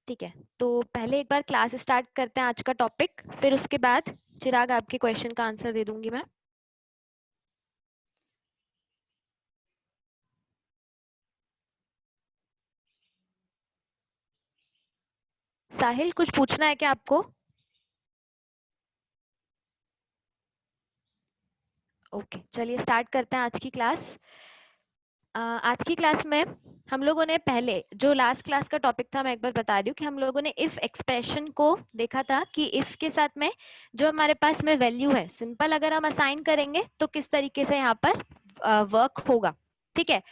ठीक है, तो पहले एक बार क्लास स्टार्ट करते हैं आज का टॉपिक, फिर उसके बाद चिराग आपके क्वेश्चन का आंसर दे दूंगी मैं। साहिल, कुछ पूछना है क्या आपको? ओके, चलिए स्टार्ट करते हैं आज की क्लास। आज की क्लास में हम लोगों ने पहले जो लास्ट क्लास का टॉपिक था, मैं एक बार बता रही हूँ कि हम लोगों ने इफ एक्सप्रेशन को देखा था कि इफ के साथ में जो हमारे पास में वैल्यू है, सिंपल अगर हम असाइन करेंगे तो किस तरीके से यहाँ पर वर्क होगा। ठीक है,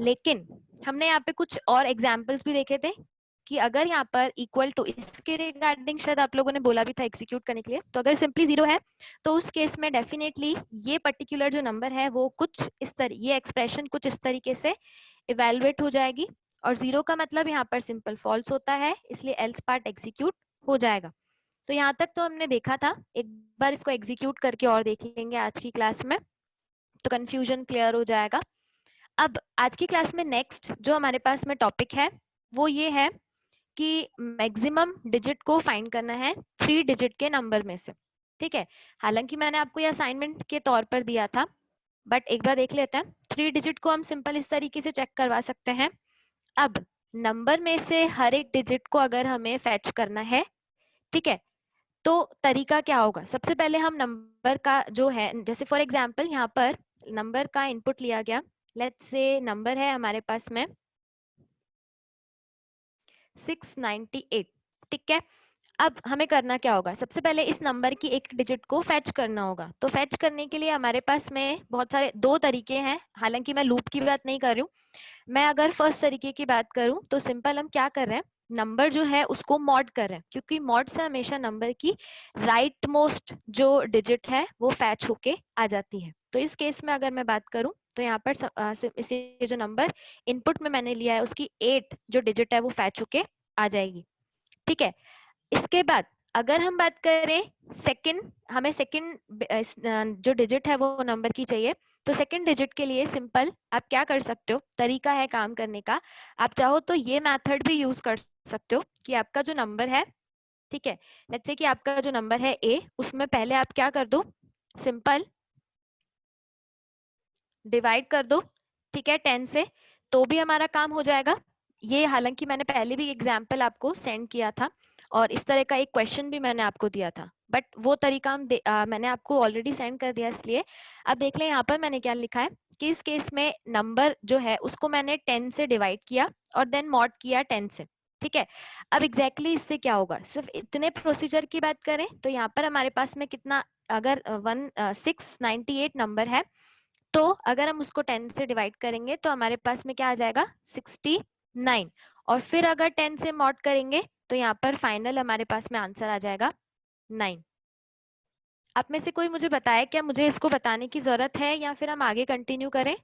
लेकिन हमने यहाँ पे कुछ और एग्जाम्पल्स भी देखे थे कि अगर यहाँ पर इक्वल टू, इसके रिगार्डिंग शायद आप लोगों ने बोला भी था एग्जीक्यूट करने के लिए, तो अगर सिंपली 0 है तो उस केस में डेफिनेटली ये पर्टिकुलर जो नंबर है वो कुछ इस तरह, ये एक्सप्रेशन कुछ इस तरीके से इवेलुएट हो जाएगी। और 0 का मतलब यहाँ पर सिंपल फॉल्स होता है, इसलिए एल्स पार्ट एग्जीक्यूट हो जाएगा। तो यहाँ तक तो हमने देखा था, एक बार इसको एग्जीक्यूट करके और देख लेंगे आज की क्लास में, तो कंफ्यूजन क्लियर हो जाएगा। अब आज की क्लास में नेक्स्ट जो हमारे पास में टॉपिक है वो ये है कि मैक्सिमम डिजिट को फाइंड करना है 3 डिजिट के नंबर में से। ठीक है, हालांकि मैंने आपको ये असाइनमेंट के तौर पर दिया था, बट एक बार देख लेते हैं। 3 डिजिट को हम सिंपल इस तरीके से चेक करवा सकते हैं। अब नंबर में से हर एक डिजिट को अगर हमें फैच करना है, ठीक है, तो तरीका क्या होगा? सबसे पहले हम नंबर का जो है, जैसे फॉर एग्जांपल यहाँ पर नंबर का इनपुट लिया गया, लेट्स से नंबर है हमारे पास में 698। ठीक है, अब हमें करना क्या होगा? सबसे पहले इस नंबर की एक डिजिट को फैच करना होगा। तो फैच करने के लिए हमारे पास में बहुत सारे दो तरीके हैं, हालांकि मैं लूप की बात नहीं कर रही हूँ। मैं अगर फर्स्ट तरीके की बात करूं तो सिंपल हम क्या कर रहे हैं, नंबर जो है उसको मॉड कर रहे हैं, क्योंकि मॉड से हमेशा नंबर की राइट मोस्ट जो डिजिट है वो फैच होके आ जाती है। तो इस केस में अगर मैं बात करूं तो यहाँ पर इसे जो नंबर इनपुट में मैंने लिया है उसकी 8 जो डिजिट है वो फैच होके आ जाएगी। ठीक है, इसके बाद अगर हम बात करें सेकंड, हमें सेकंड जो डिजिट है वो नंबर की चाहिए। तो सेकंड डिजिट के लिए सिंपल आप क्या कर सकते हो, तरीका है काम करने का, आप चाहो तो ये मेथड भी यूज कर सकते हो कि आपका जो नंबर है, ठीक है, लेट्स से कि आपका जो नंबर है ए, उसमें पहले आप क्या कर दो, सिंपल डिवाइड कर दो, ठीक है, 10 से, तो भी हमारा काम हो जाएगा। ये हालांकि मैंने पहले भी एग्जाम्पल आपको सेंड किया था और इस तरह का एक क्वेश्चन भी मैंने आपको दिया था, बट वो तरीका मैंने आपको ऑलरेडी सेंड कर दिया, इसलिए अब देख लें यहाँ पर मैंने क्या लिखा है कि इस केस में नंबर जो है उसको मैंने 10 से डिवाइड किया और देन मॉड किया 10 से। ठीक है, अब एग्जैक्टली इससे क्या होगा, सिर्फ इतने प्रोसीजर की बात करें तो यहाँ पर हमारे पास में कितना, अगर 698 नंबर है, तो अगर हम उसको 10 से डिवाइड करेंगे तो हमारे पास में क्या आ जाएगा, 69। और फिर अगर 10 से मॉड करेंगे तो यहाँ पर फाइनल हमारे पास में आंसर आ जाएगा 9। आप में से कोई मुझे बताए क्या मुझे इसको बताने की जरूरत है या फिर हम आगे कंटिन्यू करें?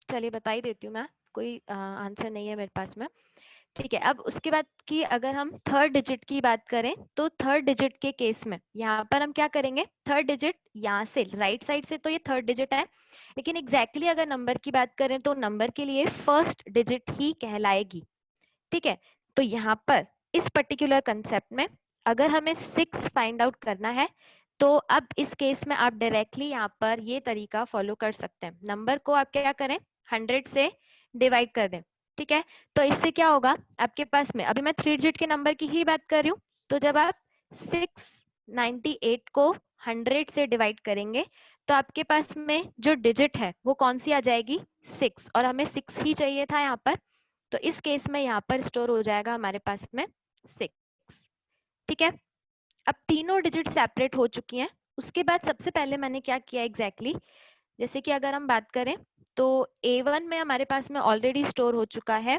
चलिए बता ही देती हूँ मैं, कोई आंसर नहीं है मेरे पास में। ठीक है, अब उसके बाद की अगर हम थर्ड डिजिट की बात करें तो थर्ड डिजिट के केस में यहाँ पर हम क्या करेंगे, थर्ड डिजिट यहाँ से राइट साइड से तो ये थर्ड डिजिट है, लेकिन एग्जैक्टली अगर नंबर की बात करें तो नंबर के लिए फर्स्ट डिजिट ही कहलाएगी। ठीक है, तो यहाँ पर इस पर्टिकुलर कंसेप्ट में अगर हमें 6 फाइंड आउट करना है तो अब इस केस में आप डायरेक्टली यहाँ पर ये तरीका फॉलो कर सकते हैं, नंबर को आप क्या करें, 100 से डिवाइड कर दें। ठीक है, तो इससे क्या होगा आपके पास में, अभी मैं 3 डिजिट के नंबर की ही बात कर रही हूँ, तो जब आप 698 को 100 से डिवाइड करेंगे तो आपके पास में जो डिजिट है वो कौन सी आ जाएगी, 6, और हमें 6 ही चाहिए था यहाँ पर, तो इस केस में यहाँ पर स्टोर हो जाएगा हमारे पास में 6। ठीक है, अब तीनों डिजिट सेपरेट हो चुकी हैं। उसके बाद सबसे पहले मैंने क्या किया एग्जैक्टली जैसे कि अगर हम बात करें तो A1 में हमारे पास में ऑलरेडी स्टोर हो चुका है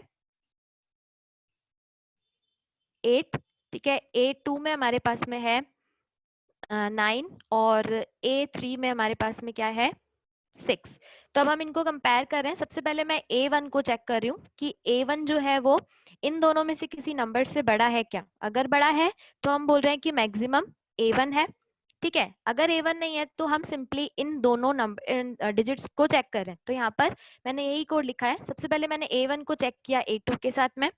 8। ठीक है, A2 में हमारे पास में है 9 और A3 में हमारे पास में क्या है, 6। तो अब हम इनको कंपेयर कर रहे हैं, सबसे पहले मैं A1 को चेक कर रही हूँ कि A1 जो है वो इन दोनों में से किसी नंबर से बड़ा है क्या, अगर बड़ा है तो हम बोल रहे हैं कि मैक्सिमम A1 है। ठीक है, अगर A1 नहीं है तो हम सिंपली इन दोनों नंबर डिजिट्स को चेक कर रहे हैं। तो यहाँ पर मैंने यही कोड लिखा है। सबसे पहले मैंने A1 को चेक किया A2 के साथ में,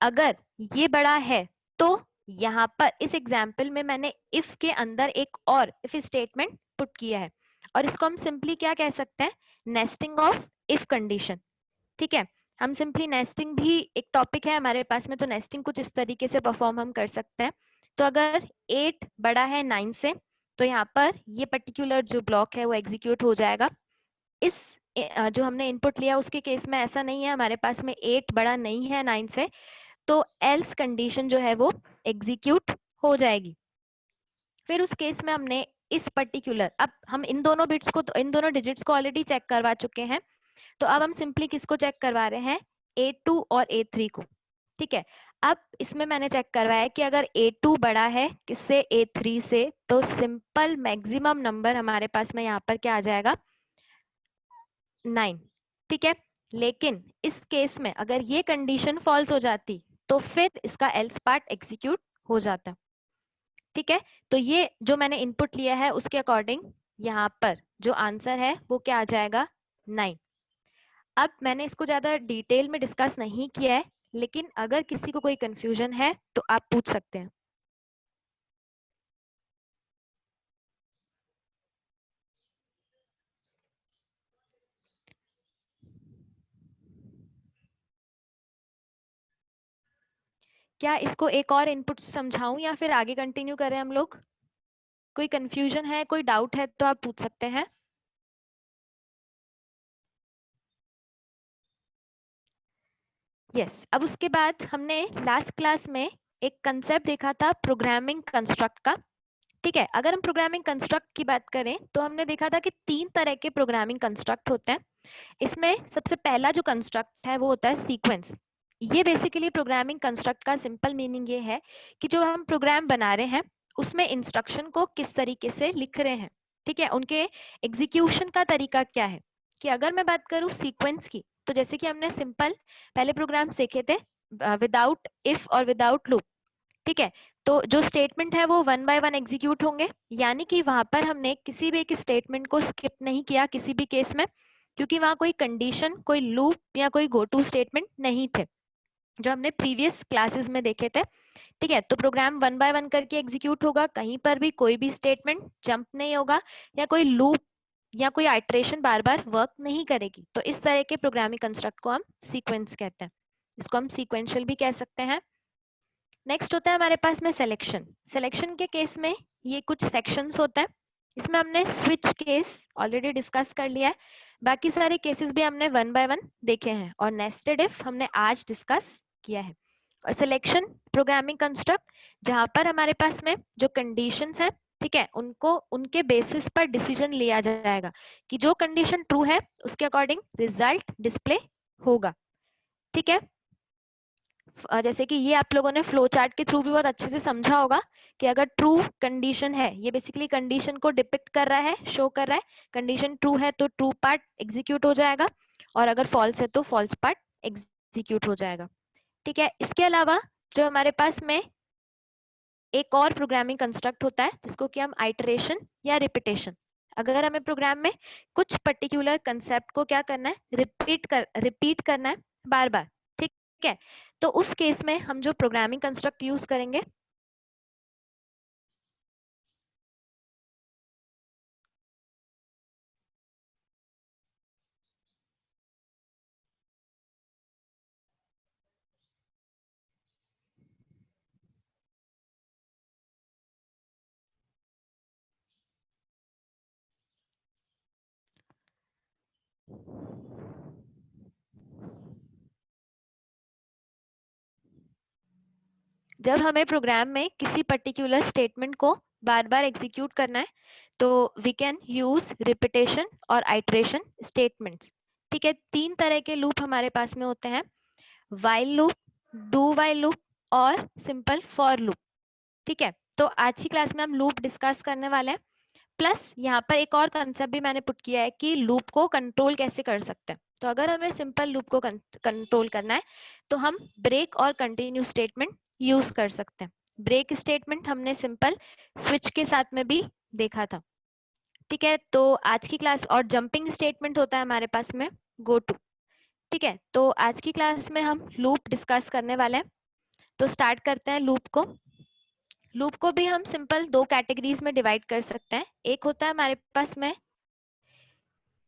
अगर ये बड़ा है तो यहाँ पर इस एग्जाम्पल में मैंने इफ के अंदर एक और इफ स्टेटमेंट पुट किया है, और इसको हम सिंपली क्या कह सकते हैं, नेस्टिंग ऑफ इफ कंडीशन। ठीक है, हम सिंपली नेस्टिंग भी एक टॉपिक है हमारे पास में, तो नेस्टिंग कुछ इस तरीके से परफॉर्म हम कर सकते हैं। तो अगर 8 बड़ा है 9 से, तो यहाँ पर ये पर्टिकुलर जो ब्लॉक है वो एग्जीक्यूट हो जाएगा। इस जो हमने इनपुट लिया उसके केस में ऐसा नहीं है, हमारे पास में 8 बड़ा नहीं है 9 से, तो एल्स कंडीशन जो है वो एग्जीक्यूट हो जाएगी। फिर उस केस में हमने इस पर्टिकुलर, अब हम इन दोनों बिट्स को, इन दोनों डिजिट्स को ऑलरेडी चेक करवा चुके हैं, तो अब हम सिंपली किसको चेक करवा रहे हैं, A2 और A3 को। ठीक है, अब इसमें मैंने चेक करवाया कि अगर A2 बड़ा है किससे, A3 से, तो सिंपल मैक्सिमम नंबर हमारे पास में यहाँ पर क्या आ जाएगा, 9। ठीक है, लेकिन इस केस में अगर ये कंडीशन फॉल्स हो जाती तो फिर इसका एल्स पार्ट एग्जीक्यूट हो जाता। ठीक है, तो ये जो मैंने इनपुट लिया है उसके अकॉर्डिंग यहाँ पर जो आंसर है वो क्या आ जाएगा, 9। अब मैंने इसको ज्यादा डिटेल में डिस्कस नहीं किया है, लेकिन अगर किसी को कोई कंफ्यूजन है तो आप पूछ सकते हैं। क्या इसको एक और इनपुट समझाऊं या फिर आगे कंटिन्यू करें हम लोग? कोई कंफ्यूजन है, कोई डाउट है तो आप पूछ सकते हैं। यस, अब उसके बाद हमने लास्ट क्लास में एक कंसेप्ट देखा था प्रोग्रामिंग कंस्ट्रक्ट का। ठीक है, अगर हम प्रोग्रामिंग कंस्ट्रक्ट की बात करें तो हमने देखा था कि 3 तरह के प्रोग्रामिंग कंस्ट्रक्ट होते हैं। इसमें सबसे पहला जो कंस्ट्रक्ट है वो होता है सीक्वेंस। ये बेसिकली प्रोग्रामिंग कंस्ट्रक्ट का सिंपल मीनिंग ये है कि जो हम प्रोग्राम बना रहे हैं उसमें इंस्ट्रक्शन को किस तरीके से लिख रहे हैं। ठीक है, उनके एग्जीक्यूशन का तरीका क्या है। कि अगर मैं बात करूं सीक्वेंस की, तो जैसे कि हमने सिंपल पहले प्रोग्राम सीखे थे विदाउट इफ और विदाउट लूप। ठीक है, तो जो स्टेटमेंट है वो वन बाय वन एग्जीक्यूट होंगे, यानी कि वहां पर हमने किसी भी एक स्टेटमेंट को स्किप नहीं किया किसी भी केस में, क्योंकि वहां कोई कंडीशन, कोई लूप या कोई गो टू स्टेटमेंट नहीं थे जो हमने प्रीवियस क्लासेस में देखे थे। ठीक है, तो प्रोग्राम वन बाय वन करके एग्जीक्यूट होगा, कहीं पर भी कोई भी स्टेटमेंट जंप नहीं होगा, या कोई लूप या कोई आइट्रेशन बार बार वर्क नहीं करेगी। तो इस तरह के प्रोग्रामिंग कंस्ट्रक्ट को हम सीक्वेंस कहते हैं, इसको हम सीक्वेंशियल भी कह सकते हैं। नेक्स्ट होता है हमारे पास में सिलेक्शन। सिलेक्शन के केस में ये कुछ सेक्शंस होते हैं, इसमें हमने स्विच केस ऑलरेडी डिस्कस कर लिया है, बाकी सारे केसेस भी हमने वन बाय वन देखे हैं, और नेस्टेड इफ हमने आज डिस्कस किया है। और सिलेक्शन प्रोग्रामिंग कंस्ट्रक्ट जहां पर हमारे पास में जो कंडीशंस हैं, ठीक है, उनको उनके बेसिस पर डिसीजन लिया जाएगा कि जो कंडीशन ट्रू है उसके अकॉर्डिंग रिजल्ट डिस्प्ले होगा। ठीक है, जैसे कि ये आप लोगों ने फ्लो चार्ट के थ्रू भी बहुत अच्छे से समझा होगा कि अगर ट्रू कंडीशन है, ये बेसिकली कंडीशन को डिपिक्ट कर रहा है, शो कर रहा है। कंडीशन ट्रू है तो ट्रू पार्ट एग्जीक्यूट हो जाएगा, और अगर फॉल्स है तो फॉल्स पार्ट एग्जीक्यूट हो जाएगा। ठीक है, इसके अलावा जो हमारे पास में एक और प्रोग्रामिंग कंस्ट्रक्ट होता है जिसको कि हम आइटरेशन या रिपीटेशन, अगर हमें प्रोग्राम में कुछ पर्टिकुलर कंसेप्ट को क्या करना है, रिपीट करना है बार बार। ठीक है, तो उस केस में हम जो प्रोग्रामिंग कंस्ट्रक्ट यूज करेंगे, जब हमें प्रोग्राम में किसी पर्टिकुलर स्टेटमेंट को बार बार एग्जीक्यूट करना है तो वी कैन यूज रिपीटेशन और आइट्रेशन स्टेटमेंट्स। ठीक है, 3 तरह के लूप हमारे पास में होते हैं, while loop, do while loop और सिंपल फॉर लूप। ठीक है, तो आज की क्लास में हम लूप डिस्कस करने वाले हैं, प्लस यहाँ पर एक और कंसेप्ट भी मैंने पुट किया है कि लूप को कंट्रोल कैसे कर सकते हैं। तो अगर हमें सिंपल लूप को कंट्रोल करना है तो हम ब्रेक और कंटिन्यू स्टेटमेंट यूज कर सकते हैं। ब्रेक स्टेटमेंट हमने सिंपल स्विच के साथ में भी देखा था। ठीक है, तो आज की क्लास और जंपिंग स्टेटमेंट होता है हमारे पास में गो टू। ठीक है, तो आज की क्लास में हम लूप डिस्कस करने वाले हैं। तो स्टार्ट करते हैं लूप को। लूप को भी हम सिंपल दो कैटेगरीज में डिवाइड कर सकते हैं। एक होता है हमारे पास में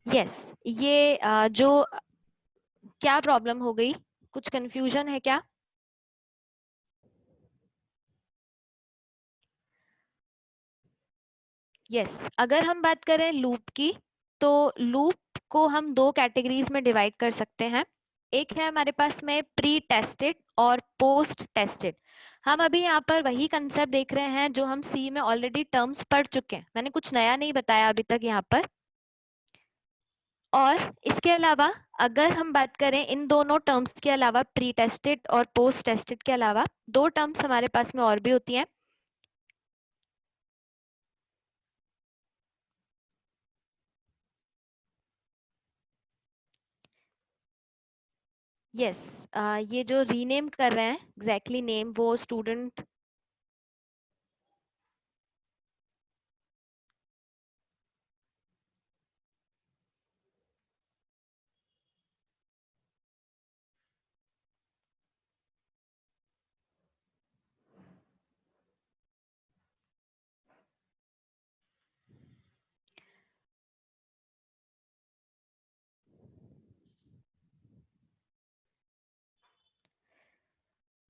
यस, ये जो क्या प्रॉब्लम हो गई, कुछ कंफ्यूजन है क्या? यस, अगर हम बात करें लूप की, तो लूप को हम दो कैटेगरीज में डिवाइड कर सकते हैं। एक है हमारे पास में प्री टेस्टेड और पोस्ट टेस्टेड। हम अभी यहाँ पर वही कंसेप्ट देख रहे हैं जो हम सी में ऑलरेडी टर्म्स पढ़ चुके हैं। मैंने कुछ नया नहीं बताया अभी तक यहाँ पर। और इसके अलावा अगर हम बात करें इन दोनों टर्म्स के अलावा, प्री टेस्टेड और पोस्ट टेस्टेड के अलावा दो टर्म्स हमारे पास में और भी होती हैं। यस, ये जो रीनेम कर रहे हैं एग्जैक्टली नेम, वो स्टूडेंट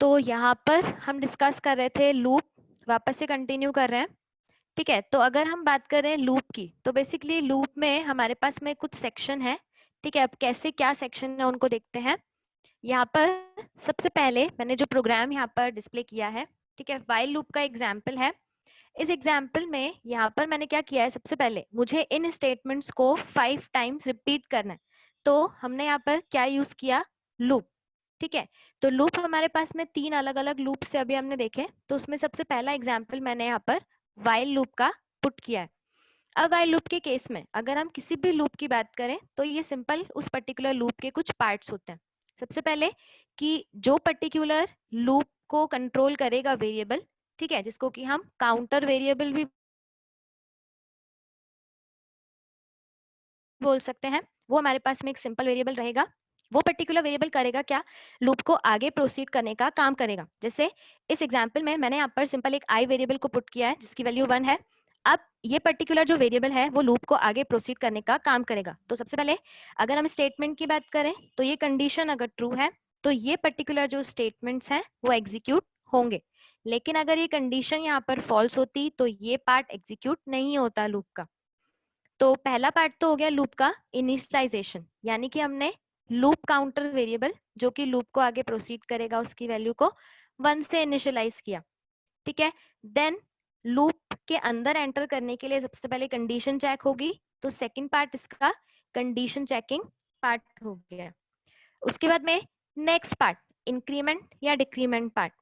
तो यहाँ पर हम डिस्कस कर रहे थे लूप, वापस से कंटिन्यू कर रहे हैं। ठीक है, तो अगर हम बात करें लूप की, तो बेसिकली लूप में हमारे पास में कुछ सेक्शन है। ठीक है, अब कैसे क्या सेक्शन है उनको देखते हैं। यहाँ पर सबसे पहले मैंने जो प्रोग्राम यहाँ पर डिस्प्ले किया है, ठीक है, व्हाइल लूप का एग्जाम्पल है। इस एग्जाम्पल में यहाँ पर मैंने क्या किया है, सबसे पहले मुझे इन स्टेटमेंट्स को 5 टाइम्स रिपीट करना है। तो हमने यहाँ पर क्या यूज किया, लूप। ठीक है, तो लूप हमारे पास में तीन अलग अलग लूप से अभी हमने देखे, तो उसमें सबसे पहला एग्जाम्पल मैंने यहाँ पर व्हाइल लूप का पुट किया है। अब व्हाइल लूप के केस में अगर हम किसी भी लूप की बात करें, तो ये सिंपल उस पर्टिकुलर लूप के कुछ पार्ट्स होते हैं। सबसे पहले कि जो पर्टिकुलर लूप को कंट्रोल करेगा वेरिएबल, ठीक है, जिसको कि हम काउंटर वेरिएबल भी बोल सकते हैं, वो हमारे पास में एक सिंपल वेरिएबल रहेगा। वो पर्टिकुलर वेरिएबल करेगा क्या, लूप को आगे प्रोसीड करने का काम करेगा। जैसे इस एग्जांपल में मैंने यहाँ पर सिंपल एक आई वेरिएबल को पुट किया है जिसकी वैल्यू 1 है। अब ये पर्टिकुलर जो वेरिएबल है वो लूप को आगे प्रोसीड करने का काम करेगा। तो सबसे पहले अगर हम स्टेटमेंट की बात करें, तो ये कंडीशन अगर ट्रू है तो ये पर्टिकुलर जो स्टेटमेंट्स हैं वो एग्जीक्यूट होंगे। लेकिन अगर ये कंडीशन यहाँ पर फॉल्स होती तो ये पार्ट एग्जीक्यूट नहीं होता लूप का। तो पहला पार्ट तो हो गया लूप का इनिशियलाइजेशन, यानी कि हमने लूप काउंटर वेरिएबल जो कि लूप को आगे प्रोसीड करेगा उसकी वैल्यू को 1 से इनिशियलाइज किया। ठीक है, देन लूप के अंदर एंटर करने के लिए सबसे पहले कंडीशन चेक होगी, तो सेकंड पार्ट इसका कंडीशन चेकिंग पार्ट हो गया। उसके बाद में नेक्स्ट पार्ट इंक्रीमेंट या डिक्रीमेंट पार्ट।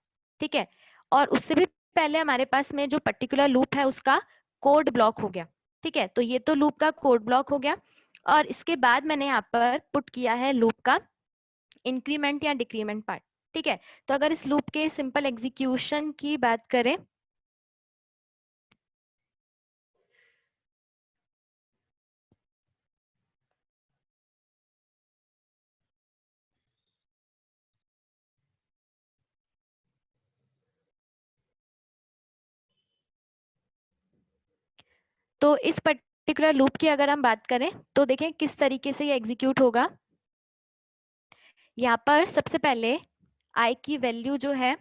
ठीक है, और उससे भी पहले हमारे पास में जो पर्टिकुलर लूप है उसका कोड ब्लॉक हो गया। ठीक है, तो ये तो लूप का कोड ब्लॉक हो गया। और इसके बाद मैंने यहाँ पर पुट किया है लूप का इंक्रीमेंट या डिक्रीमेंट पार्ट। ठीक है, तो अगर इस लूप के सिंपल एग्जीक्यूशन की बात करें, तो इस पर्टिकुलर लूप की अगर हम बात करें तो देखें किस तरीके से ये एग्जीक्यूट होगा। यहाँ पर सबसे पहले आई की वैल्यू जो है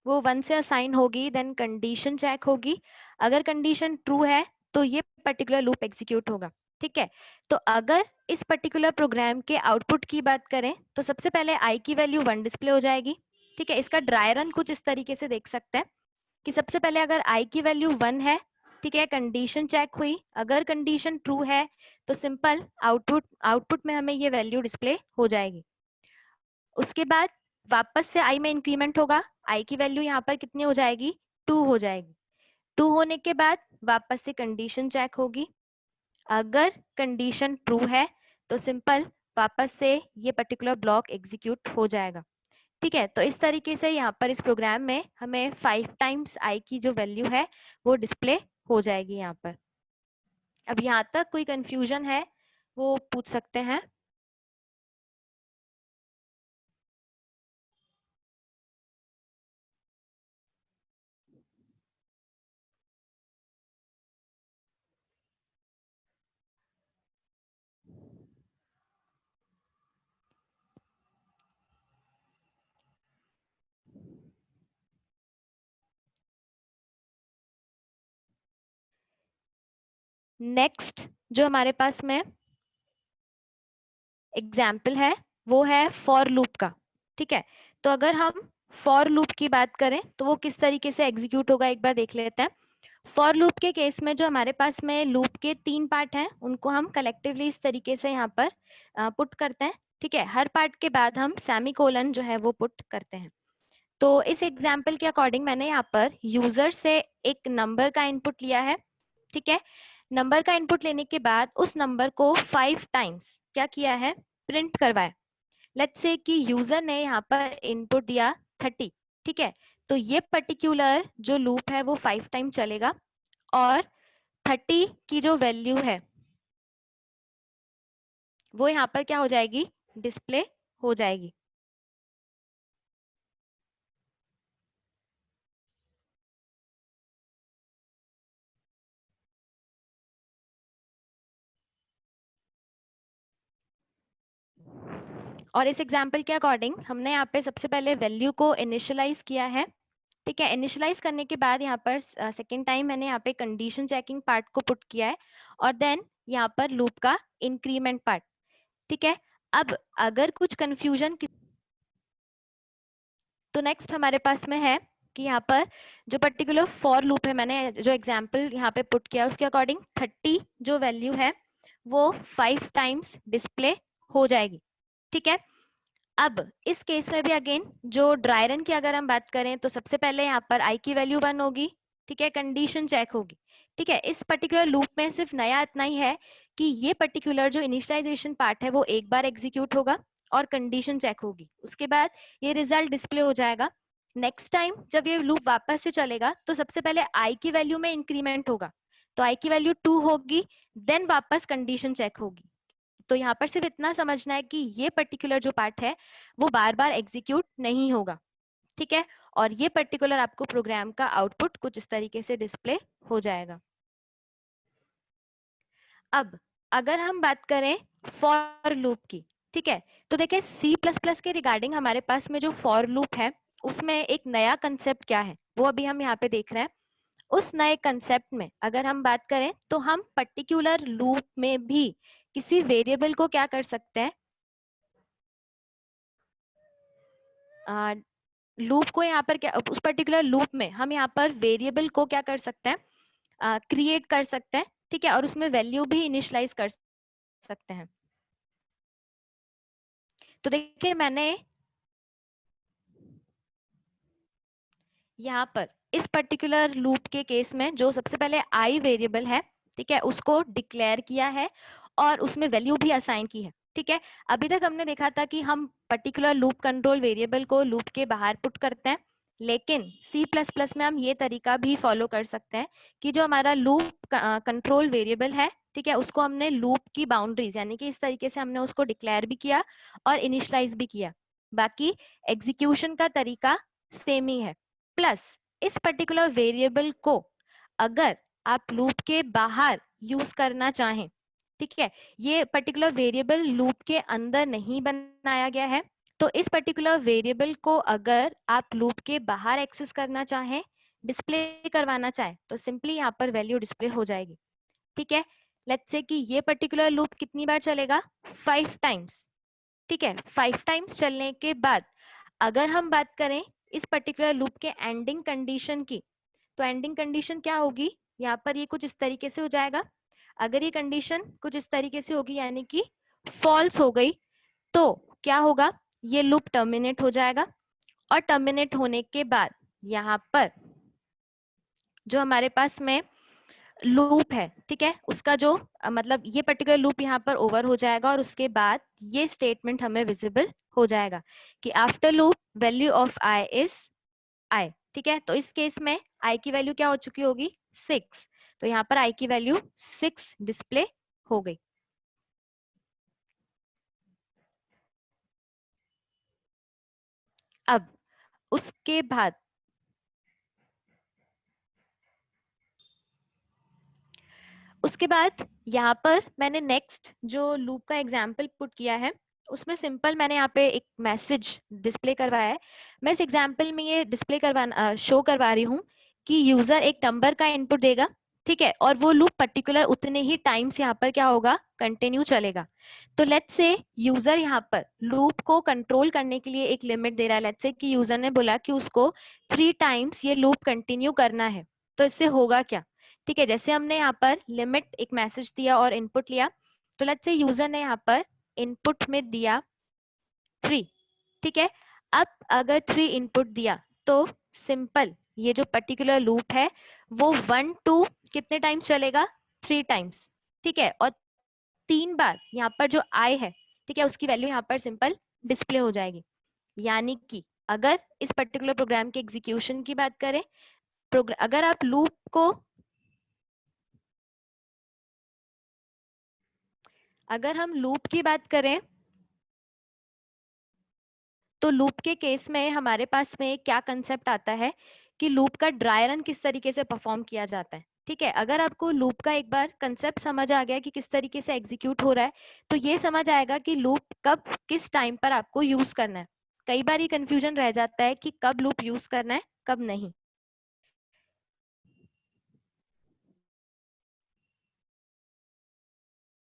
वो 1 से असाइन होगी, देन कंडीशन चेक होगी। अगर कंडीशन ट्रू है तो ये पर्टिकुलर लूप एग्जीक्यूट होगा। ठीक है, तो अगर इस पर्टिकुलर प्रोग्राम के आउटपुट की बात करें तो सबसे पहले आई की वैल्यू 1 डिस्प्ले हो जाएगी। ठीक है, इसका ड्राई रन कुछ इस तरीके से देख सकते हैं कि सबसे पहले अगर आई की वैल्यू 1 है, ठीक है, कंडीशन चेक हुई, अगर कंडीशन ट्रू है तो सिंपल आउटपुट आउटपुट में हमें ये वैल्यू डिस्प्ले हो जाएगी। उसके बाद वापस से आई में इंक्रीमेंट होगा, आई की वैल्यू यहाँ पर कितनी हो जाएगी, 2 हो जाएगी। 2 होने के बाद वापस से कंडीशन चेक होगी, अगर कंडीशन ट्रू है तो सिंपल वापस से ये पर्टिकुलर ब्लॉक एग्जीक्यूट हो जाएगा। ठीक है, तो इस तरीके से यहाँ पर इस प्रोग्राम में हमें 5 टाइम्स आई की जो वैल्यू है वो डिस्प्ले हो जाएगी यहाँ पर। अब यहाँ तक कोई कंफ्यूजन है वो पूछ सकते हैं। नेक्स्ट जो हमारे पास में एग्जाम्पल है वो है फॉर लूप का। ठीक है, तो अगर हम फॉर लूप की बात करें तो वो किस तरीके से एग्जीक्यूट होगा एक बार देख लेते हैं। फॉर लूप के केस में जो हमारे पास में लूप के 3 पार्ट हैं उनको हम कलेक्टिवली इस तरीके से यहाँ पर पुट करते हैं। ठीक है, हर पार्ट के बाद हम सेमीकोलन जो है वो पुट करते हैं। तो इस एग्जाम्पल के अकॉर्डिंग मैंने यहाँ पर यूजर से एक नंबर का इनपुट लिया है। ठीक है, नंबर का इनपुट लेने के बाद उस नंबर को 5 टाइम्स क्या किया है, प्रिंट करवाया। लेट्स से कि यूजर ने यहाँ पर इनपुट दिया 30। ठीक है, तो ये पर्टिकुलर जो लूप है वो 5 टाइम चलेगा और 30 की जो वैल्यू है वो यहाँ पर क्या हो जाएगी, डिस्प्ले हो जाएगी। और इस एग्जाम्पल के अकॉर्डिंग हमने यहाँ पे सबसे पहले वैल्यू को इनिशियलाइज किया है। ठीक है, इनिशियलाइज करने के बाद यहाँ पर सेकेंड टाइम मैंने यहाँ पे कंडीशन चेकिंग पार्ट को पुट किया है और देन यहाँ पर लूप का इंक्रीमेंट पार्ट। ठीक है, अब अगर कुछ कंफ्यूजन, तो नेक्स्ट हमारे पास में है कि यहाँ पर जो पर्टिकुलर फॉर लूप है मैंने जो एग्जाम्पल यहाँ पे पुट किया उसके अकॉर्डिंग 30 जो वैल्यू है वो 5 टाइम्स डिस्प्ले हो जाएगी। ठीक है, अब इस केस में भी अगेन जो ड्राई रन की अगर हम बात करें तो सबसे पहले यहाँ पर आई की वैल्यू 1 होगी। ठीक है, कंडीशन चेक होगी। ठीक है, इस पर्टिकुलर लूप में सिर्फ नया इतना ही है कि ये पर्टिकुलर जो इनिशियलाइजेशन पार्ट है वो एक बार एग्जीक्यूट होगा और कंडीशन चेक होगी, उसके बाद ये रिजल्ट डिस्प्ले हो जाएगा। नेक्स्ट टाइम जब ये लूप वापस से चलेगा तो सबसे पहले आई की वैल्यू में इंक्रीमेंट होगा, तो आई की वैल्यू 2 होगी, देन वापस कंडीशन चेक होगी। तो यहाँ पर सिर्फ इतना समझना है कि ये पर्टिकुलर जो पार्ट है वो बार बार एग्जीक्यूट नहीं होगा। ठीक है, और ये पर्टिकुलर आपको प्रोग्राम का आउटपुट कुछ इस तरीके से डिस्प्ले हो जाएगा। अब अगर हम बात करें फॉर लूप की, ठीक है, तो देखिए सी प्लस प्लस के रिगार्डिंग हमारे पास में जो फॉर लूप है उसमें एक नया कंसेप्ट क्या है वो अभी हम यहाँ पे देख रहे हैं। उस नए कंसेप्ट में अगर हम बात करें तो हम पर्टिकुलर लूप में भी किसी वेरिएबल को क्या कर सकते हैं, लूप को यहाँ पर क्या, उस पर्टिकुलर लूप में हम यहाँ पर वेरिएबल को क्या कर सकते हैं, क्रिएट कर सकते हैं। ठीक है, और उसमें वैल्यू भी इनिशियलाइज कर सकते हैं। तो देखिए मैंने यहाँ पर इस पर्टिकुलर लूप के केस में जो सबसे पहले आई वेरिएबल है, ठीक है, उसको डिक्लेयर किया है और उसमें वैल्यू भी असाइन की है। ठीक है, अभी तक हमने देखा था कि हम पर्टिकुलर लूप कंट्रोल वेरिएबल को लूप के बाहर पुट करते हैं, लेकिन सी प्लस प्लस में हम ये तरीका भी फॉलो कर सकते हैं कि जो हमारा लूप कंट्रोल वेरिएबल है, ठीक है, उसको हमने लूप की बाउंड्रीज यानी कि इस तरीके से हमने उसको डिक्लेयर भी किया और इनिशलाइज भी किया, बाकी एग्जीक्यूशन का तरीका सेम ही है। प्लस इस पर्टिकुलर वेरिएबल को अगर आप लूप के बाहर यूज करना चाहें, ठीक है, ये पर्टिकुलर वेरिएबल लूप के अंदर नहीं बनाया गया है, तो इस पर्टिकुलर वेरिएबल को अगर आप लूप के बाहर एक्सेस करना चाहें, डिस्प्ले करवाना चाहें, तो सिंपली यहाँ पर वैल्यू डिस्प्ले हो जाएगी। ठीक है, लेट्स से कि ये पर्टिकुलर लूप कितनी बार चलेगा, 5 टाइम्स। ठीक है, 5 टाइम्स चलने के बाद अगर हम बात करें इस पर्टिकुलर लूप के एंडिंग कंडीशन की, तो एंडिंग कंडीशन क्या होगी, यहाँ पर ये कुछ इस तरीके से हो जाएगा। अगर ये कंडीशन कुछ इस तरीके से होगी यानी कि फॉल्स हो गई, तो क्या होगा, ये लूप टर्मिनेट हो जाएगा और टर्मिनेट होने के बाद यहाँ पर जो हमारे पास में लूप है, ठीक है, उसका जो मतलब ये पर्टिकुलर लूप यहाँ पर ओवर हो जाएगा और उसके बाद ये स्टेटमेंट हमें विजिबल हो जाएगा कि after loop value of I is I. ठीक है, तो इस केस में आई की वैल्यू क्या हो चुकी होगी, 6। तो यहाँ पर i की वैल्यू 6 डिस्प्ले हो गई। अब उसके बाद यहाँ पर मैंने नेक्स्ट जो लूप का एग्जाम्पल पुट किया है उसमें सिंपल मैंने यहाँ पे एक मैसेज डिस्प्ले करवाया है। मैं इस एग्जाम्पल में ये डिस्प्ले शो करवा रही हूँ कि यूजर एक नंबर का इनपुट देगा, ठीक है, और वो लूप पर्टिकुलर उतने ही टाइम्स यहाँ पर क्या होगा, कंटिन्यू चलेगा। तो लेट्स से यूजर यहाँ पर लूप को कंट्रोल करने के लिए एक लिमिट दे रहा है। लेट्स से कि यूजर ने बोला कि उसको 3 टाइम्स ये लूप कंटिन्यू करना है। तो इससे होगा क्या, ठीक है, जैसे हमने यहाँ पर लिमिट एक मैसेज दिया और इनपुट लिया, तो लेट्स से यूजर ने यहाँ पर इनपुट में दिया 3, ठीक है। अब अगर 3 इनपुट दिया तो सिंपल ये जो पर्टिकुलर लूप है वो 1 टू कितने टाइम्स चलेगा, 3 टाइम्स, ठीक है। और 3 बार यहाँ पर जो आई है, ठीक है, उसकी वैल्यू यहाँ पर सिंपल डिस्प्ले हो जाएगी। यानी कि अगर इस पर्टिकुलर प्रोग्राम के एग्जीक्यूशन की बात करें, अगर आप लूप को अगर हम लूप की बात करें तो लूप के केस में हमारे पास में क्या कंसेप्ट आता है कि लूप का ड्राई रन किस तरीके से परफॉर्म किया जाता है, ठीक है। अगर आपको लूप का एक बार कंसेप्ट समझ आ गया कि किस तरीके से एग्जीक्यूट हो रहा है, तो ये समझ आएगा कि लूप कब किस टाइम पर आपको यूज करना है। कई बार ये कंफ्यूजन रह जाता है कि कब लूप यूज करना है कब नहीं।